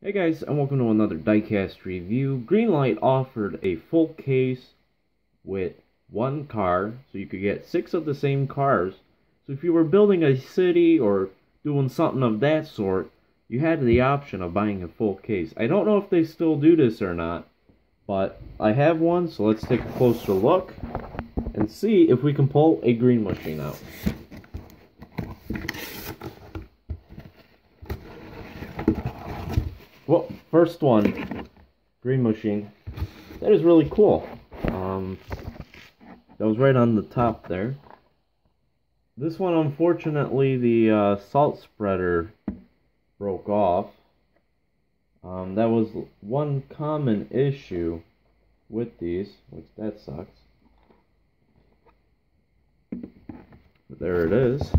Hey guys, and welcome to another diecast review. Greenlight offered a full case with one car, so you could get 6 of the same cars. So if you were building a city or doing something of that sort, you had the option of buying a full case. I don't know if they still do this or not, but I have one, so let's take a closer look and see if we can pull a green machine out. Well, first one, green machine. That is really cool. That was right on the top there. This one, unfortunately, the salt spreader broke off. That was one common issue with these, which that sucks. But there it is.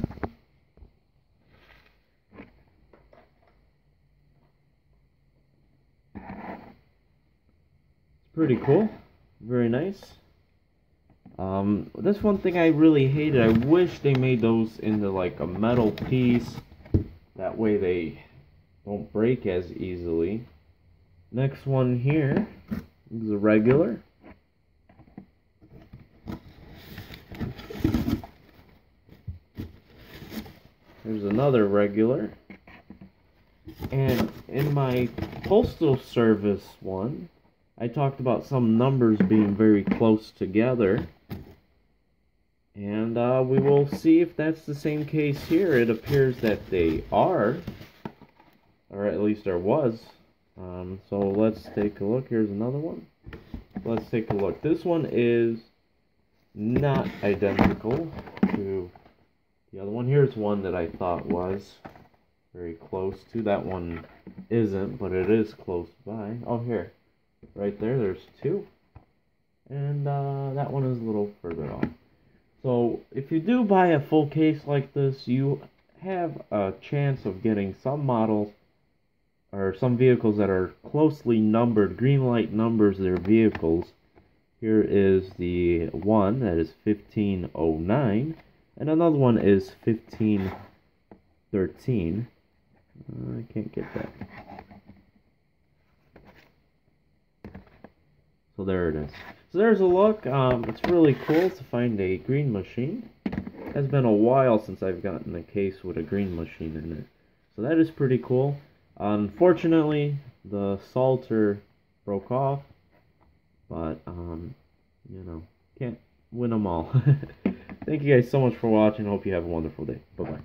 Pretty cool, very nice. That's one thing I really hated. I wish they made those into like a metal piece. That way they don't break as easily. Next one here is a regular. There's another regular. And in my postal service one, I talked about some numbers being very close together, and we will see if that's the same case here. It appears that they are, or at least there was. So let's take a look. Here's another one. Let's take a look. This one is not identical to the other one. Here's one that I thought was very close to. That one isn't, but it is close by. Oh, here. Right there, there's 2. And that one is a little further off. So, if you do buy a full case like this, you have a chance of getting some models, or some vehicles that are closely numbered. Greenlight numbers their vehicles. Here is the one that is 1509, and another one is 1513. I can't get that. So there it is. So there's a look. It's really cool to find a green machine. It has been a while since I've gotten a case with a green machine in it. So that is pretty cool. Unfortunately, the salter broke off. But, you know, can't win them all. Thank you guys so much for watching. Hope you have a wonderful day. Bye-bye.